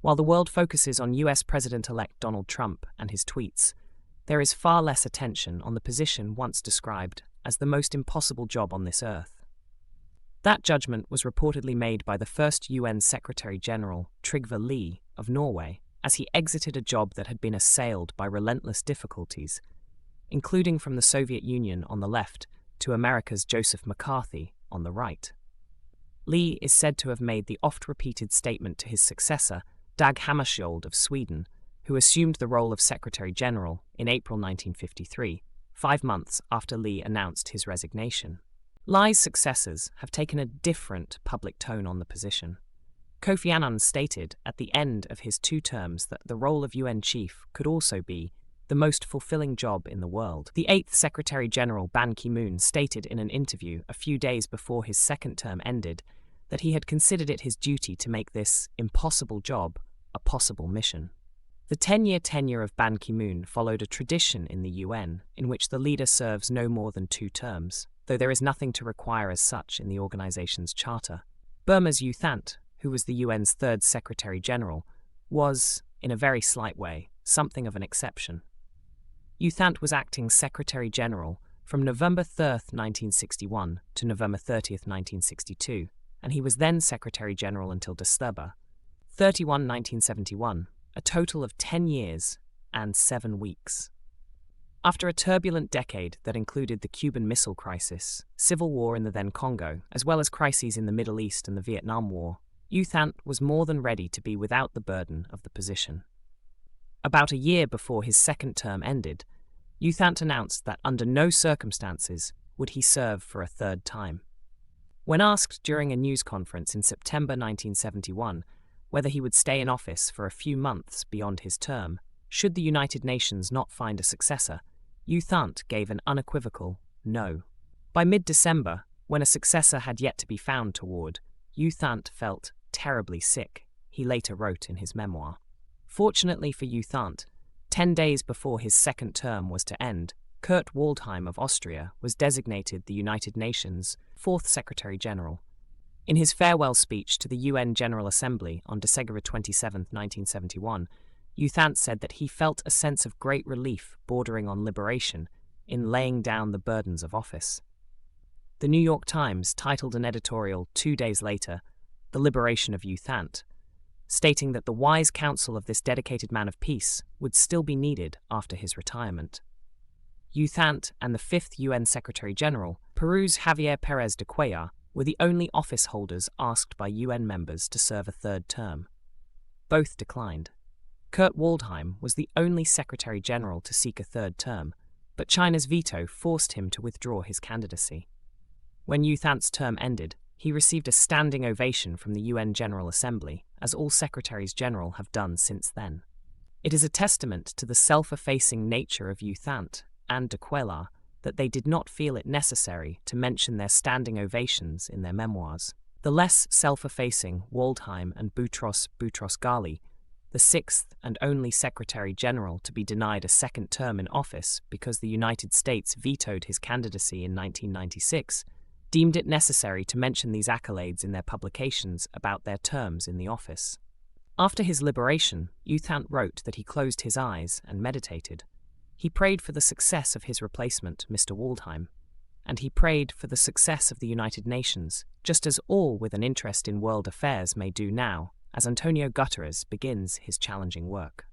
While the world focuses on US President-elect Donald Trump and his tweets, there is far less attention on the position once described as the most impossible job on this earth. That judgment was reportedly made by the first UN Secretary-General, Trygve Lie, of Norway, as he exited a job that had been assailed by relentless difficulties, including from the Soviet Union on the left to America's Joseph McCarthy on the right. Lie is said to have made the oft-repeated statement to his successor, Dag Hammarskjöld of Sweden, who assumed the role of Secretary-General in April 1953, 5 months after Lie announced his resignation. Lie's successors have taken a different public tone on the position. Kofi Annan stated at the end of his 2 terms that the role of UN chief could also be the most fulfilling job in the world. The 8th Secretary-General Ban Ki-moon stated in an interview a few days before his 2nd term ended that he had considered it his duty to make this impossible job a possible mission. The 10-year tenure of Ban Ki-moon followed a tradition in the UN in which the leader serves no more than 2 terms, though there is nothing to require as such in the organization's charter. Burma's U Thant, who was the UN's 3rd Secretary-General, was, in a very slight way, something of an exception. U Thant was acting Secretary-General from November 3rd, 1961 to November 30th, 1962, and he was then Secretary-General until December 31, 1971, a total of 10 years and 7 weeks. After a turbulent decade that included the Cuban Missile Crisis, civil war in the then Congo, as well as crises in the Middle East and the Vietnam War, U Thant was more than ready to be without the burden of the position. About a year before his 2nd term ended, U Thant announced that under no circumstances would he serve for a 3rd time. When asked during a news conference in September 1971 whether he would stay in office for a few months beyond his term, should the United Nations not find a successor, U Thant gave an unequivocal no. By mid-December, when a successor had yet to be found toward, U Thant felt terribly sick, he later wrote in his memoir. Fortunately for U Thant, 10 days before his 2nd term was to end, Kurt Waldheim of Austria was designated the United Nations' 4th Secretary-General. In his farewell speech to the UN General Assembly on December 27, 1971, U Thant said that he felt a sense of great relief bordering on liberation in laying down the burdens of office. The New York Times titled an editorial 2 days later, "The Liberation of U Thant," stating that the wise counsel of this dedicated man of peace would still be needed after his retirement. U Thant and the 5th UN Secretary-General, Peru's Javier Pérez de Cuellar, were the only office holders asked by UN members to serve a 3rd term. Both declined. Kurt Waldheim was the only Secretary-General to seek a 3rd term, but China's veto forced him to withdraw his candidacy. When U Thant's term ended, he received a standing ovation from the UN General Assembly, as all Secretaries-General have done since then. It is a testament to the self-effacing nature of U Thant and de Cuellar that they did not feel it necessary to mention their standing ovations in their memoirs. The less self-effacing Waldheim and Boutros Ghali, the 6th and only Secretary-General to be denied a 2nd term in office because the United States vetoed his candidacy in 1996, deemed it necessary to mention these accolades in their publications about their terms in the office. After his liberation, U Thant wrote that he closed his eyes and meditated. He prayed for the success of his replacement, Mr. Waldheim, and he prayed for the success of the United Nations, just as all with an interest in world affairs may do now, as Antonio Guterres begins his challenging work.